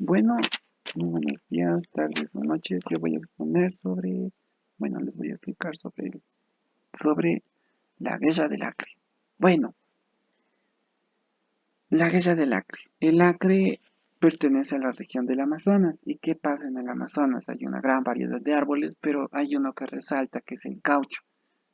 Bueno, muy buenos días, tardes o noches. Yo voy a exponer les voy a explicar sobre la guerra del Acre. Bueno, la guerra del Acre. El Acre pertenece a la región del Amazonas. ¿Y qué pasa en el Amazonas? Hay una gran variedad de árboles, pero hay uno que resalta, que es el caucho,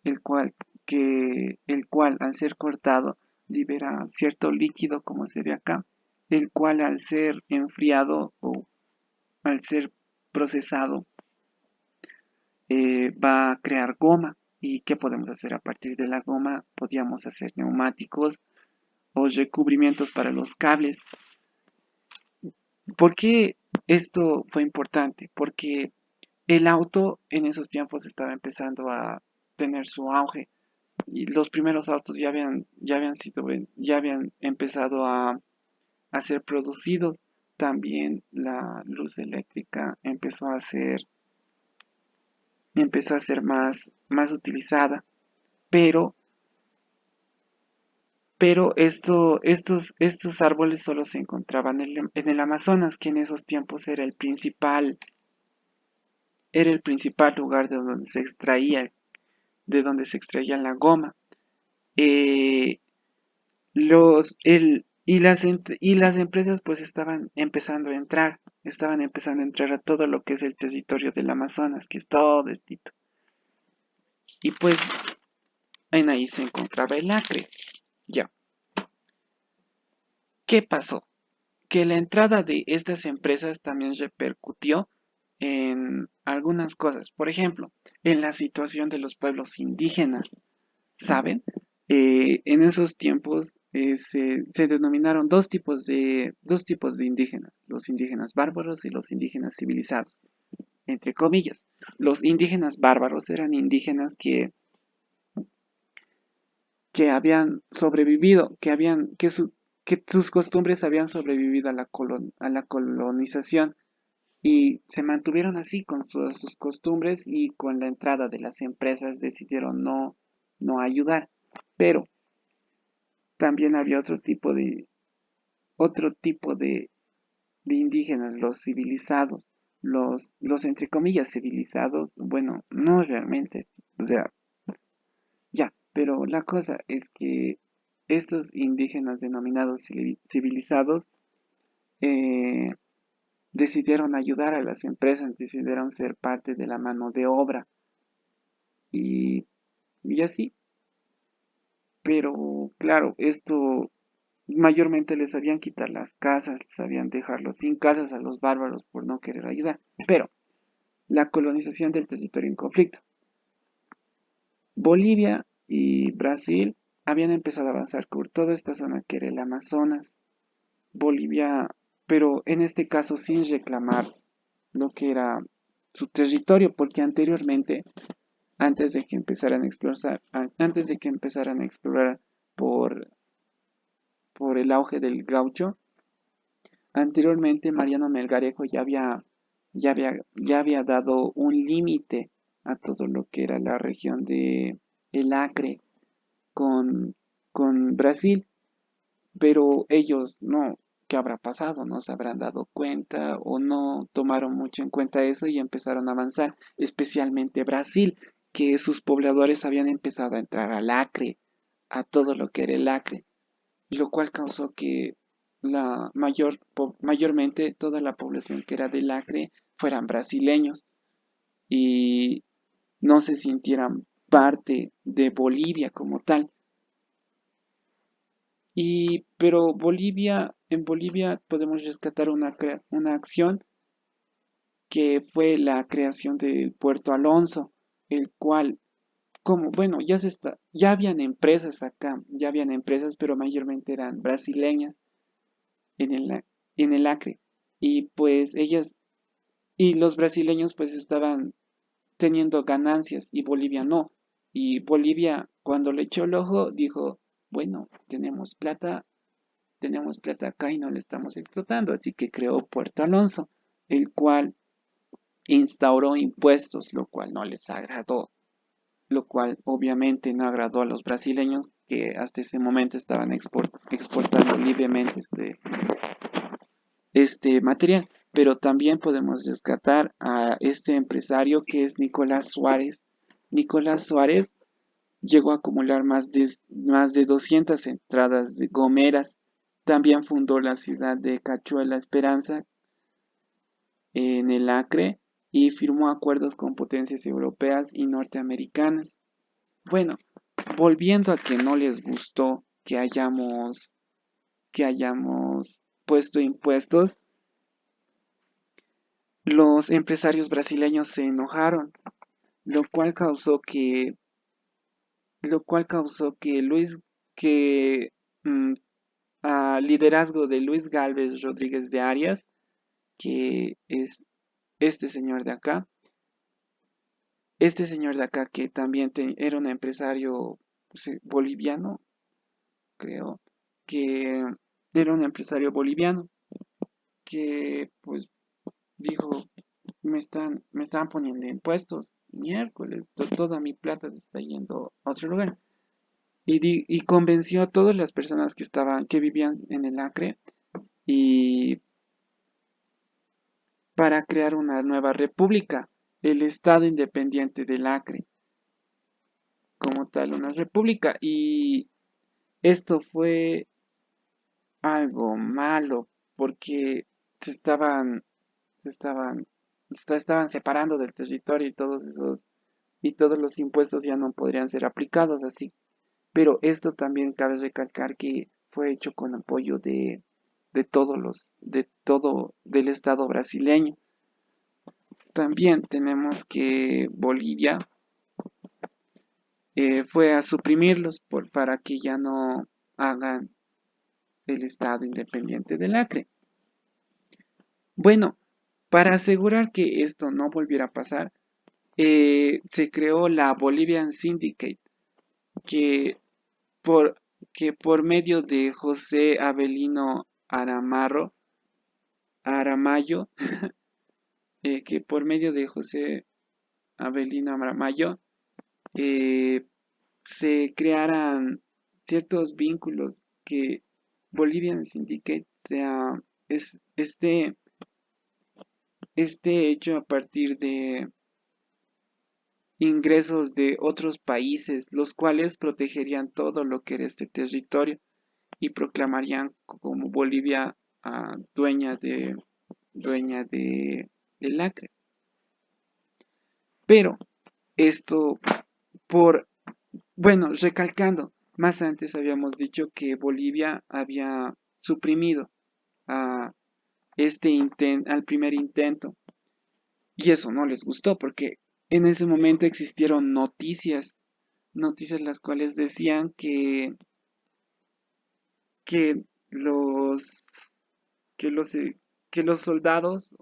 el cual, el cual al ser cortado libera cierto líquido, como se ve acá, el cual al ser enfriado o al ser procesado va a crear goma. ¿Y qué podemos hacer a partir de la goma? Podríamos hacer neumáticos o recubrimientos para los cables. ¿Por qué esto fue importante? Porque el auto en esos tiempos estaba empezando a tener su auge y los primeros autos ya habían empezado a ser producidos. También la luz eléctrica empezó a ser más utilizada, pero, estos árboles solo se encontraban en el Amazonas, que en esos tiempos era el principal lugar de donde se extraía la goma. Eh, y las empresas pues estaban empezando a entrar a todo lo que es el territorio del Amazonas, que es todo estito. Y pues en ahí se encontraba el Acre. Ya, ¿qué pasó? Que la entrada de estas empresas también repercutió en algunas cosas. Por ejemplo, en la situación de los pueblos indígenas, ¿saben? En esos tiempos se denominaron dos tipos de indígenas, los indígenas bárbaros y los indígenas civilizados, entre comillas. Los indígenas bárbaros eran indígenas que habían sobrevivido, que sus costumbres habían sobrevivido a a la colonización y se mantuvieron así con sus costumbres, y con la entrada de las empresas decidieron no ayudar. Pero también había otro tipo de indígenas, los civilizados, los entre comillas civilizados, bueno, no realmente, o sea, ya, pero la cosa es que estos indígenas denominados civilizados eh, decidieron ayudar a las empresas, decidieron ser parte de la mano de obra y, y así. Pero claro, esto mayormente les sabían quitar las casas, sabían dejarlos sin casas a los bárbaros por no querer ayudar. Pero la colonización del territorio en conflicto. Bolivia y Brasil habían empezado a avanzar por toda esta zona que era el Amazonas. Bolivia, pero en este caso sin reclamar lo que era su territorio, porque anteriormente, antes de que empezaran a explorar por, por el auge del gaucho, anteriormente Mariano Melgarejo ya había dado un límite a todo lo que era la región de el Acre con, con Brasil, pero ellos no, ¿qué habrá pasado? No se habrán dado cuenta o no tomaron mucho en cuenta eso y empezaron a avanzar, especialmente Brasil, que sus pobladores habían empezado a entrar al Acre, a todo lo que era el Acre, lo cual causó que mayormente toda la población que era del Acre fueran brasileños y no se sintieran parte de Bolivia como tal. Pero en Bolivia podemos rescatar una acción que fue la creación del Puerto Alonso, el cual, como, bueno, ya habían empresas acá, ya habían empresas, pero mayormente eran brasileñas en en el Acre. Y pues y los brasileños pues estaban teniendo ganancias y Bolivia no. Y Bolivia, cuando le echó el ojo, dijo, bueno, tenemos plata acá y no la estamos explotando, así que creó Puerto Alonso, el cual instauró impuestos, lo cual no les agradó, lo cual obviamente no agradó a los brasileños, que hasta ese momento estaban exportando libremente este material. Pero también podemos rescatar a este empresario que es Nicolás Suárez. Nicolás Suárez llegó a acumular más de 200 entradas de gomeras. También fundó la ciudad de Cachuela Esperanza en el Acre y firmó acuerdos con potencias europeas y norteamericanas. Bueno, volviendo a que no les gustó que hayamos puesto impuestos, los empresarios brasileños se enojaron, lo cual causó que Luis que mm, a liderazgo de Luis Gálvez Rodríguez de Arias, que es este señor de acá, que también era un empresario boliviano, creo que era un empresario boliviano que pues dijo, me están poniendo impuestos, miércoles, toda mi plata se está yendo a otro lugar. Y convenció a todas las personas que vivían en el Acre y para crear una nueva república, el Estado Independiente del Acre, como tal, una república. Y esto fue algo malo porque se estaban, se estaban, estaban separando del territorio y todos los impuestos ya no podrían ser aplicados así. Pero esto también cabe recalcar que fue hecho con apoyo del Estado brasileño. También tenemos que Bolivia fue a suprimirlos para que ya no hagan el Estado Independiente del Acre. Bueno, para asegurar que esto no volviera a pasar, se creó la Bolivian Syndicate, que por, que por medio de José Avelino Aramayo, que por medio de José Avelino Aramayo, eh, se crearan ciertos vínculos que Bolivian Syndicate esté hecho a partir de ingresos de otros países, los cuales protegerían todo lo que era este territorio y proclamarían como Bolivia dueña del Acre. Pero esto por, bueno, recalcando, más antes habíamos dicho que Bolivia había suprimido a al primer intento, y eso no les gustó porque en ese momento existieron noticias las cuales decían que los que los que los soldados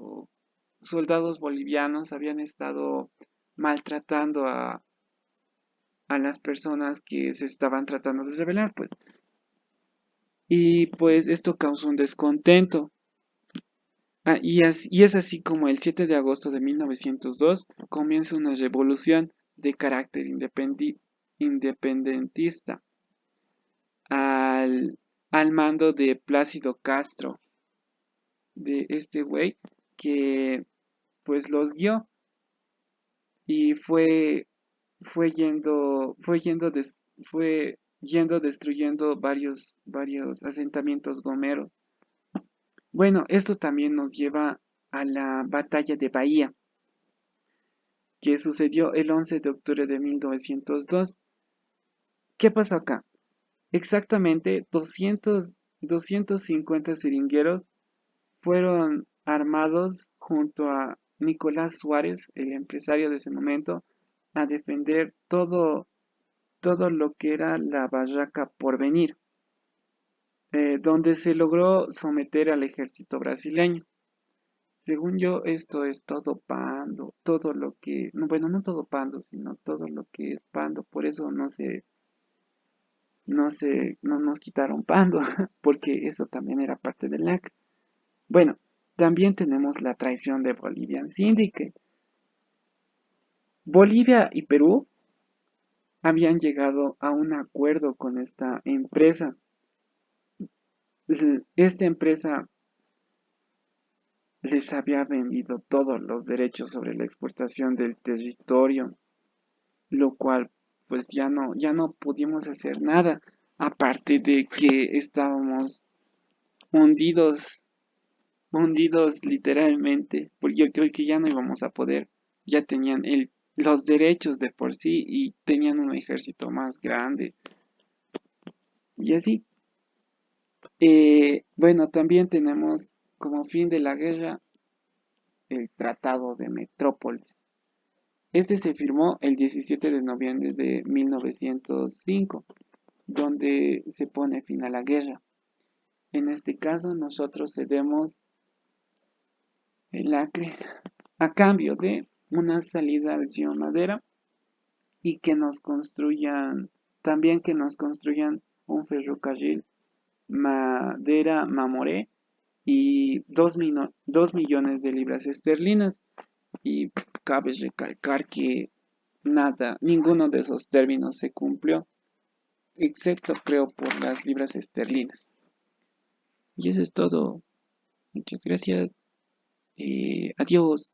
bolivianos habían estado maltratando a las personas que se estaban tratando de rebelar, pues. Y pues esto causó un descontento. Y es así como el 7 de agosto de 1902 comienza una revolución de carácter independentista al, al mando de Plácido Castro, de este güey que pues los guió y fue yendo destruyendo varios asentamientos gomeros. Bueno, esto también nos lleva a la batalla de Bahía, que sucedió el 11 de octubre de 1902. ¿Qué pasó acá? Exactamente 250 seringueros fueron armados junto a Nicolás Suárez, el empresario de ese momento, a defender todo lo que era la barraca Porvenir, donde se logró someter al ejército brasileño. Según yo, esto es todo Pando, todo lo que, no, bueno, no todo Pando, sino todo lo que es Pando, por eso no nos quitaron Pando, porque eso también era parte del LAC. Bueno, también tenemos la traición de Bolivian Syndicate. Bolivia y Perú habían llegado a un acuerdo con esta empresa. Esta empresa les había vendido todos los derechos sobre la exportación del territorio, lo cual pues ya no pudimos hacer nada, aparte de que estábamos hundidos, hundidos literalmente, porque yo creo que ya no íbamos a poder, ya tenían los derechos de por sí y tenían un ejército más grande y así. Bueno, también tenemos como fin de la guerra el Tratado de Metrópolis. Este se firmó el 17 de noviembre de 1905, donde se pone fin a la guerra. En este caso, nosotros cedemos el Acre a cambio de una salida al río Madera y que nos construyan, también que nos construyan un ferrocarril Madera-Mamoré y 2 millones de libras esterlinas. Y cabe recalcar que nada, ninguno de esos términos se cumplió, excepto creo por las libras esterlinas. Y eso es todo. Muchas gracias. Adiós.